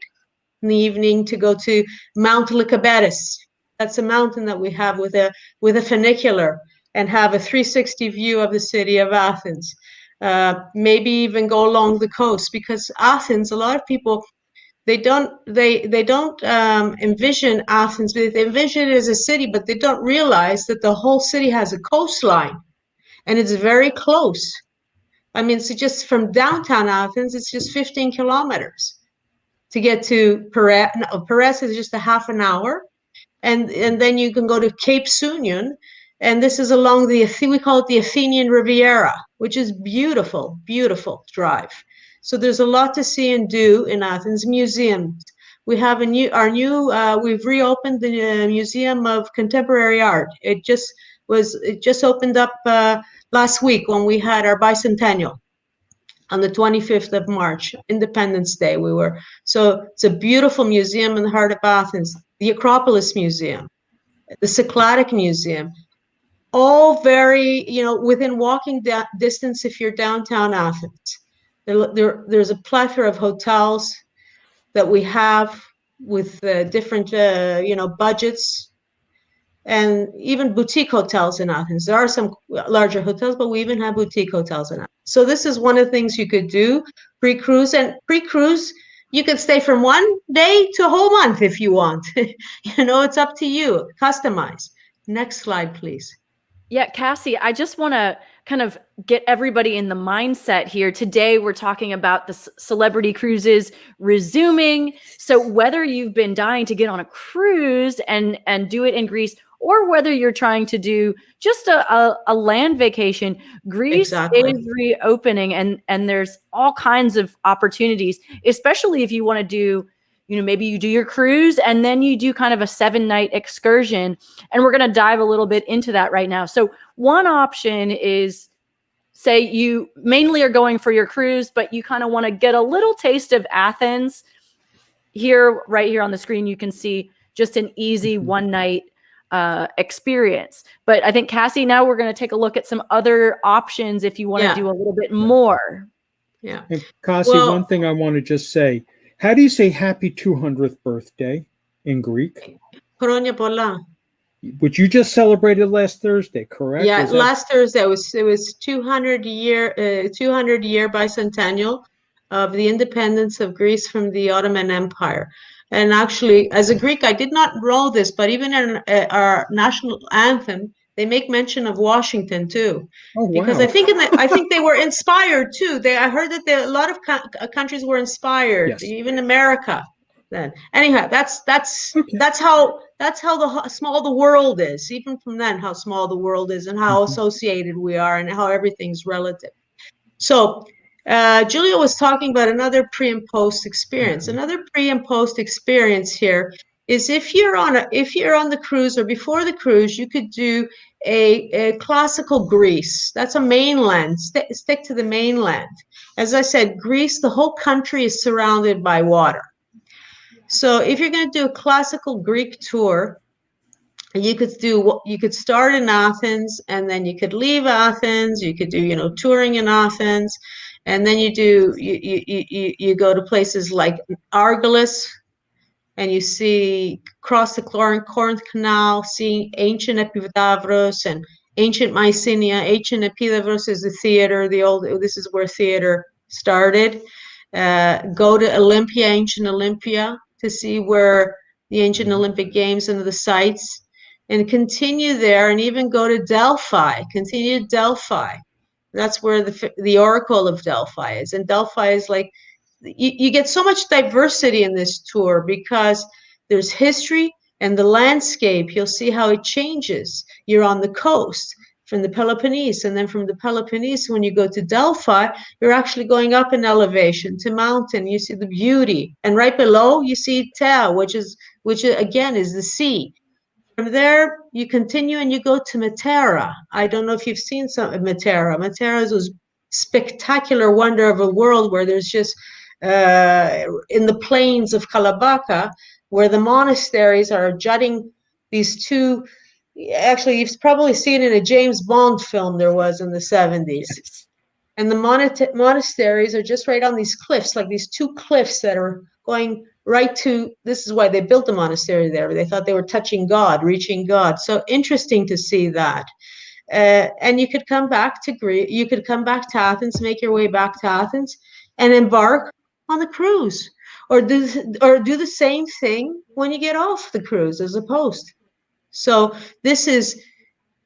S5: in the evening, to go to Mount Lycabettus. That's a mountain that we have with a funicular, and have a 360 view of the city of Athens. Maybe even go along the coast, because Athens, a lot of people, they don't envision Athens. They envision it as a city, but they don't realize that the whole city has a coastline, and it's very close. I mean, it's just from downtown Athens, it's just 15 kilometers to get to Piraeus. No, Piraeus is just a half an hour. And then you can go to Cape Sunion, And this is along we call it the Athenian Riviera, which is beautiful, beautiful drive. So there's a lot to see and do in Athens. Museums. We have we've reopened the Museum of Contemporary Art. It just opened up last week when we had our bicentennial on the 25th of March, Independence Day. So it's a beautiful museum in the heart of Athens. The Acropolis Museum, the Cycladic Museum, all very, within walking distance if you're downtown Athens. There's a plethora of hotels that we have with different, budgets, and even boutique hotels in Athens. There are some larger hotels, but we even have boutique hotels in Athens. So this is one of the things you could do pre-cruise. And pre-cruise, you could stay from one day to a whole month if you want. It's up to you. Customize. Next slide, please.
S1: Yeah, Cassie, I just want to kind of get everybody in the mindset here. Today, we're talking about the celebrity cruises resuming. So whether you've been dying to get on a cruise and do it in Greece, or whether you're trying to do just a land vacation, Greece is reopening, and there's all kinds of opportunities, especially if you want to do, maybe you do your cruise and then you do kind of a 7-night excursion. And we're going to dive a little bit into that right now. So one option is, say you mainly are going for your cruise, but you kind of want to get a little taste of Athens. Right here on the screen, you can see just an easy 1-night experience. But I think, Cassie, now we're going to take a look at some other options if you want to do a little bit more.
S5: Yeah.
S2: And Cassie, one thing I want to just say, how do you say happy 200th birthday in Greek?
S5: Χρόνια πολλά.
S2: Which you just celebrated last Thursday, correct?
S5: Yeah, last Thursday it was 200 year bicentennial of the independence of Greece from the Ottoman Empire. And actually, as a Greek, I did not know this, but even in our national anthem, they make mention of Washington too.
S2: Oh, wow.
S5: Because I think they were inspired too. I heard that a lot of countries were inspired, yes. Even America. Then anyhow, that's how small the world is. Even from then, how small the world is and how associated we are and how everything's relative. So Julia was talking about another pre and post experience. Another pre and post experience here is if you're on the cruise or before the cruise, you could do a classical Greece. That's a mainland. Stick to the mainland. As I said, Greece, the whole country is surrounded by water. So if you're going to do a classical Greek tour, you could start in Athens and then you could leave Athens. You could do touring in Athens, and then you go to places like Argolis, and you cross the Corinth Canal, seeing ancient Epidavros and ancient Mycenae. Ancient Epidavros is the theater. This is where theater started. Go to Olympia, ancient Olympia, to see where the ancient Olympic Games and the sites, and continue there, and even go to Delphi. Continue to Delphi. That's where the Oracle of Delphi is. And Delphi is like, you get so much diversity in this tour because there's history and the landscape. You'll see how it changes. You're on the coast from the Peloponnese, and then from the Peloponnese, when you go to Delphi, you're actually going up in elevation to mountain. You see the beauty, and right below you see Thea, which again is the sea. From there, you continue and you go to Matera. I don't know if you've seen some of Matera. Matera is this spectacular wonder of a world where there's just in the plains of Kalabaka, where the monasteries are jutting these two. Actually, you've probably seen in a James Bond film there was in the 70s. Yes. And the monasteries are just right on these cliffs, like these two cliffs that are going right to, this is why they built the monastery there. They thought they were touching God, reaching God. So interesting to see that. And you could come back to Greece, you could come back to Athens, make your way back to Athens, and embark on the cruise. Or do the same thing when you get off the cruise as a post. So this is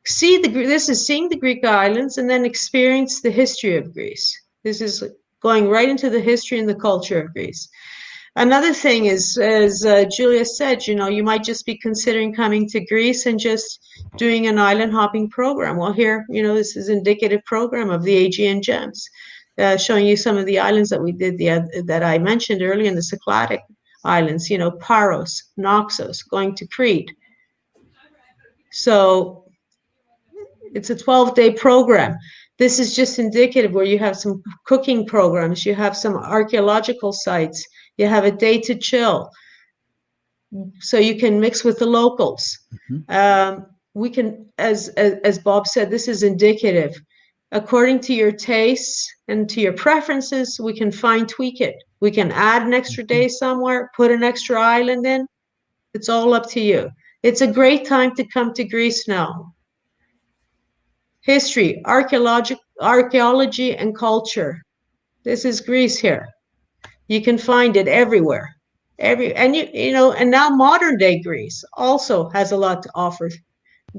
S5: seeing the Greek islands and then experience the history of Greece. This is going right into the history and the culture of Greece. Another thing is, as Julia said, you might just be considering coming to Greece and just doing an island hopping program. Well, here, this is indicative program of the Aegean Gems, showing you some of the islands that we did that I mentioned earlier in the Cycladic Islands, Paros, Naxos, going to Crete. So it's a 12-day program. This is just indicative where you have some cooking programs, you have some archaeological sites, you have a day to chill, so you can mix with the locals. We can, as Bob said, this is indicative. According to your tastes and to your preferences, we can fine tweak it. We can add an extra day somewhere, put an extra island in. It's all up to you. It's a great time to come to Greece now. History, archaeology, and culture. This is Greece here. You can find it everywhere. And now modern day Greece also has a lot to offer.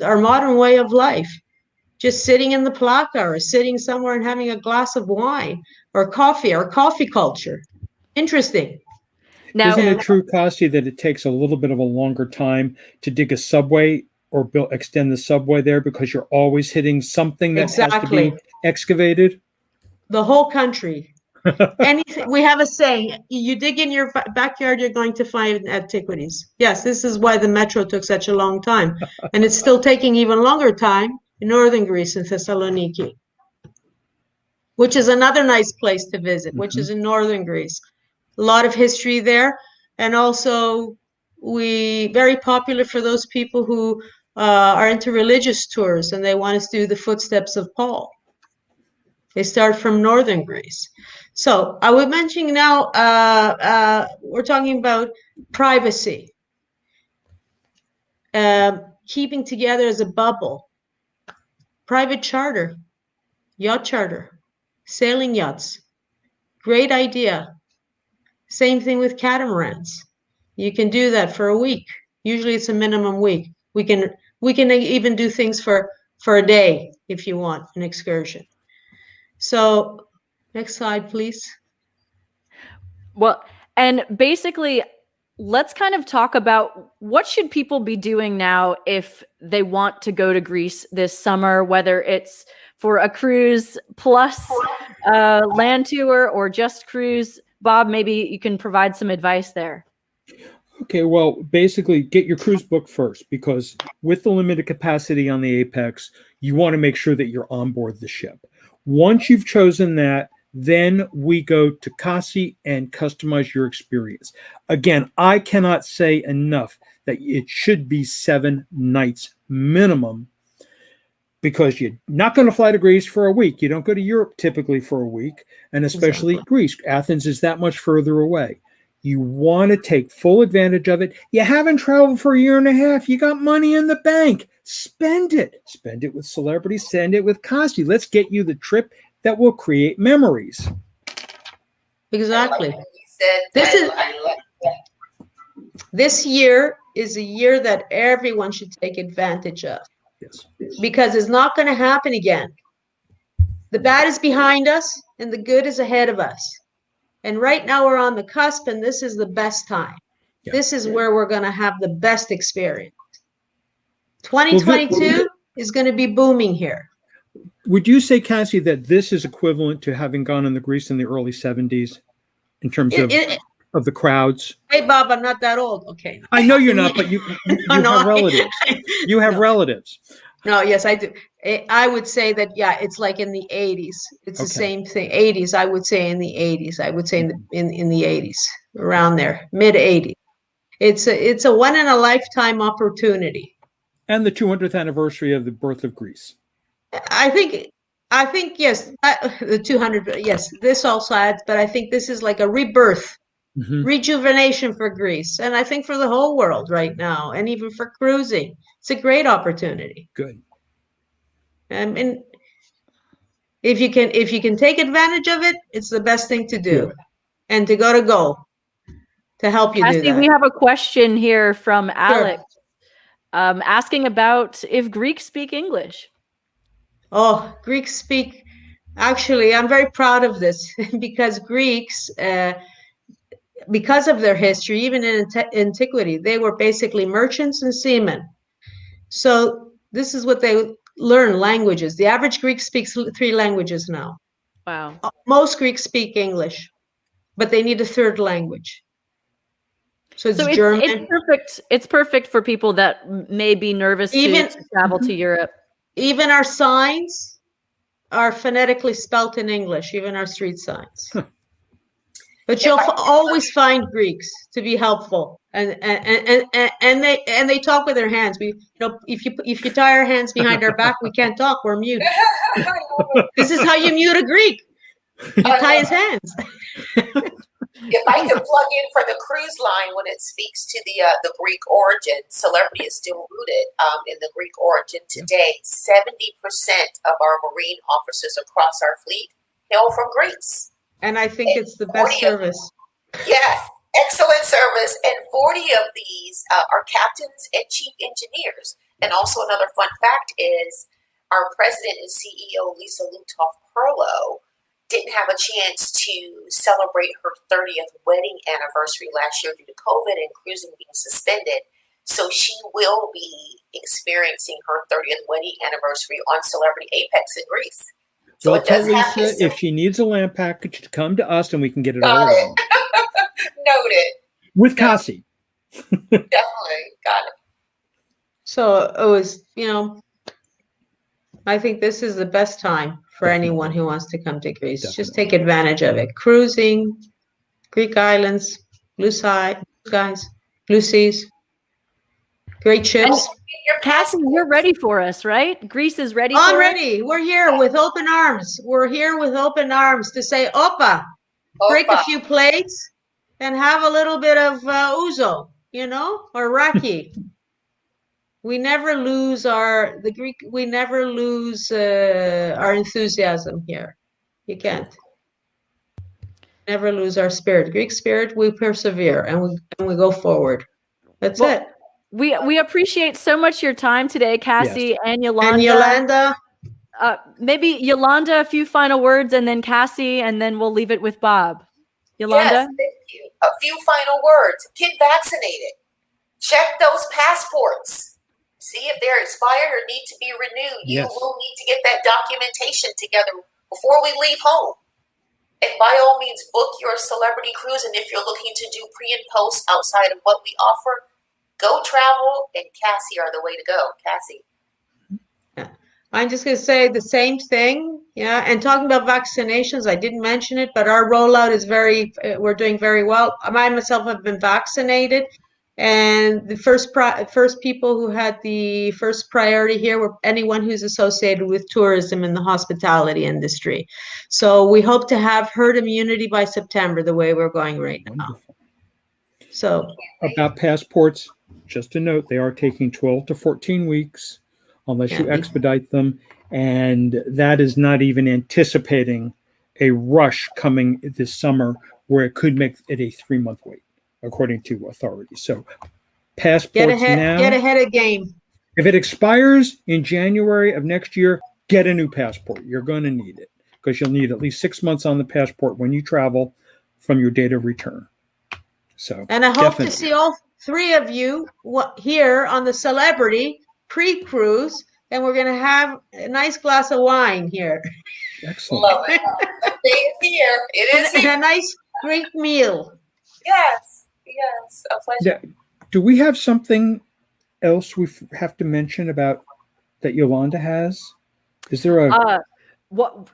S5: Our modern way of life, just sitting in the plaka or sitting somewhere and having a glass of wine or coffee, our coffee culture. Interesting.
S1: Now,
S2: Isn't it true, Kasi, that it takes a little bit of a longer time to dig a subway or extend the subway there because you're always hitting something that has to be excavated?
S5: The whole country. Anything. We have a saying, you dig in your backyard, you're going to find antiquities. Yes, this is why the metro took such a long time. And it's still taking even longer time in northern Greece, in Thessaloniki, which is another nice place to visit, which is in northern Greece. A lot of history there. And also very popular for those people who are into religious tours and they want to do the footsteps of Paul. They start from northern Greece. So I was mentioning now, we're talking about privacy, keeping together as a bubble, private charter, yacht charter, sailing yachts. Great idea. Same thing with catamarans. You can do that for a week. Usually it's a minimum week. We can even do things for a day if you want an excursion. So next slide, please.
S1: Well, and basically, let's kind of talk about what should people be doing now if they want to go to Greece this summer, whether it's for a cruise plus land tour or just cruise. Bob, maybe you can provide some advice there.
S2: Okay, well, basically get your cruise booked first, because with the limited capacity on the Apex, you want to make sure that you're on board the ship. Once you've chosen that, then we go to Kasi and customize your experience. Again, I cannot say enough that it should be 7 nights minimum, because you're not going to fly to Greece for a week. You don't go to Europe typically for a week, and especially Greece. Athens is that much further away. You want to take full advantage of it. You haven't traveled for a year and a half. You got money in the bank. Spend it. Spend it with celebrities. Send it with Kasi. Let's get you the trip that will create memories.
S5: Exactly.
S3: Like you said,
S5: This year is a year that everyone should take advantage of.
S2: Yes.
S5: Because it's not going to happen again. The bad is behind us and the good is ahead of us. And right now we're on the cusp, and this is the best time. Yeah. This is where we're going to have the best experience. 2022 is going to be booming here.
S2: Would you say, Cassie, that this is equivalent to having gone in the Greece in the early 70s in terms of the crowds?
S5: Hey, Bob, I'm not that old. Okay.
S2: I know you're not, but you have relatives. You have relatives.
S5: No, yes, I do. I would say that, yeah, it's like in the 80s. It's the same thing. 80s, I would say in the 80s. I would say in the 80s, around there, mid 80s. It's a one in a lifetime opportunity.
S2: And the 200th anniversary of the birth of Greece.
S5: I think yes, the 200. Yes, this also adds, but I think this is like a rebirth, rejuvenation for Greece, and I think for the whole world right now, and even for cruising, it's a great opportunity.
S2: Good.
S5: And if you can take advantage of it, it's the best thing to do, and to go to help you
S1: Cassie,
S5: do that.
S1: We have a question here from Alex, asking about if Greeks speak English.
S5: Oh, Greeks speak. Actually, I'm very proud of this because Greeks because of their history, even in antiquity, they were basically merchants and seamen. So this is what they learn: languages. The average Greek speaks 3 languages now.
S1: Wow.
S5: Most Greeks speak English, but they need a 3rd language. So it's German.
S1: It's perfect. It's perfect for people that may be nervous to travel to Europe.
S5: Even our signs are phonetically spelt in English, even our street signs. But you'll always find Greeks to be helpful, and they talk with their hands. If you tie our hands behind our back, we can't talk. We're mute. This is how you mute a Greek. You tie his hands.
S3: If I could plug in for the cruise line when it speaks to the Greek origin, celebrity is still rooted in the Greek origin today. 70% of our Marine officers across our fleet hail from Greece.
S5: And I think it's the best service.
S3: Yes, excellent service. And 40 of these are captains and chief engineers. And also another fun fact is our president and CEO, Lisa Lutoff-Perlo, didn't have a chance to celebrate her 30th wedding anniversary last year due to COVID and cruising being suspended. So she will be experiencing her 30th wedding anniversary on Celebrity Apex in Greece. So
S2: well, tell Lisa if she needs a lamp package to come to us and we can get it all along.
S3: Noted.
S2: With Cassie.
S3: Definitely. Got it.
S5: So it was, I think this is the best time for anyone who wants to come to Greece.
S2: Definitely.
S5: Just take advantage of it. Cruising, Greek islands, blue skies, blue seas, great ships.
S1: Cassie, you're ready for us, right? Greece is ready for us?
S5: I'm ready. We're here with open arms. We're here with open arms to say, Opa, break a few plates and have a little bit of ouzo, or raki. We never lose our enthusiasm here. You can't. Never lose our spirit. Greek spirit, we persevere and we go forward. That's it.
S1: We appreciate so much your time today, Cassie.
S2: Yes.
S1: And Yolanda.
S5: And Yolanda.
S1: Maybe Yolanda, a few final words, and then Cassie, and then we'll leave it with Bob. Yolanda?
S3: Yes, thank you. A few final words. Get vaccinated. Check those passports. See if they're expired or need to be renewed.
S2: Yes.
S3: You will need to get that documentation together before we leave home. And by all means, book your celebrity cruise. And if you're looking to do pre and post outside of what we offer, Go Travel and Cassie are the way to go. Cassie.
S5: Yeah. I'm just going to say the same thing. Yeah. And talking about vaccinations, I didn't mention it, but our rollout is we're doing very well. I myself have been vaccinated. And the first people who had the first priority here were anyone who's associated with tourism in the hospitality industry. So we hope to have herd immunity by September, the way we're going right now.
S2: Wonderful.
S5: So
S2: about passports, just a note, they are taking 12 to 14 weeks unless you expedite them. And that is not even anticipating a rush coming this summer where it could make it a 3-month wait, according to authorities. So passports now.
S5: Get ahead of game.
S2: If it expires in January of next year, get a new passport. You're going to need it because you'll need at least 6 months on the passport when you travel from your date of return. So,
S5: and I hope to see all 3 of you here on the Celebrity pre-cruise, and we're going to have a nice glass of wine here.
S2: Excellent.
S3: Love it. It is here. It is here.
S5: And a nice Greek meal.
S3: Yes, a pleasure.
S2: Yeah. Do we have something else we have to mention about that Yolanda has? Is there a
S1: what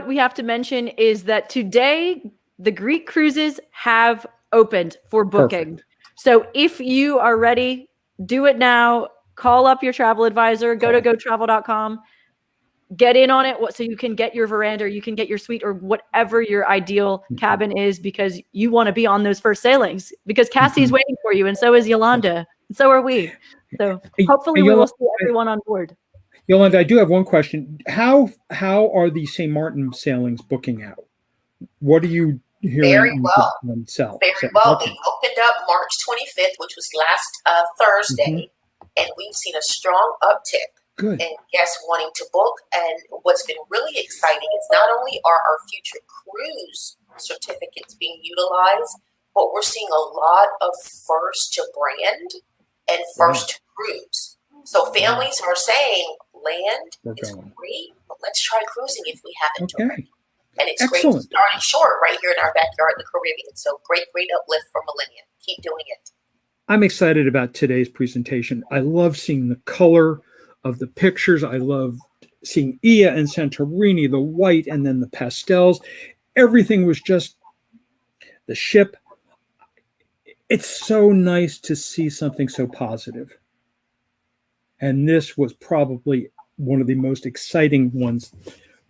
S1: we have to mention is that today the Greek cruises have opened for booking.
S2: Perfect.
S1: So if you are ready, do it now. Call up your travel advisor, go to gotravel.com, get in on it so you can get your veranda, you can get your suite or whatever your ideal cabin is, because you want to be on those first sailings, because Cassie is waiting for you, and so is Yolanda, and so are we. So hopefully we will see everyone on board.
S2: Yolanda, I do have one question. How are the St. Martin sailings booking out? What are you hearing?
S3: Very well.
S2: Very
S3: well.
S2: Okay.
S3: We opened up March 25th, which was last Thursday, and we've seen a strong uptick.
S2: Good.
S3: And guests wanting to book. And what's been really exciting is not only are our future cruise certificates being utilized, but we're seeing a lot of first to brand and first to cruise. So families are saying land is great, but let's try cruising if we haven't already. And it's great to start it short right here in our backyard in the Caribbean. So great uplift for Millennium. Keep doing it.
S2: I'm excited about today's presentation. I love seeing the color of the pictures. I love seeing Ia and Santorini, the white and then the pastels. Everything was just the ship. It's so nice to see something so positive. And this was probably one of the most exciting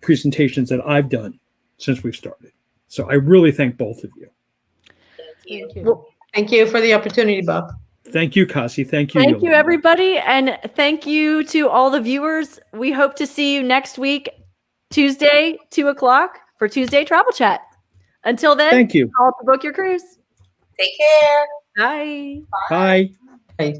S2: presentations that I've done since we've started. So I really thank both of you.
S3: Thank you.
S5: Well, thank you for the opportunity, Bob.
S2: Thank you, Kasi. Thank you.
S1: Thank you, everybody. And thank you to all the viewers. We hope to see you next week, Tuesday, 2:00 for Tuesday Travel Chat. Until then,
S2: thank you.
S1: Call to book your cruise.
S3: Take care.
S1: Bye.
S2: Bye.
S5: Bye.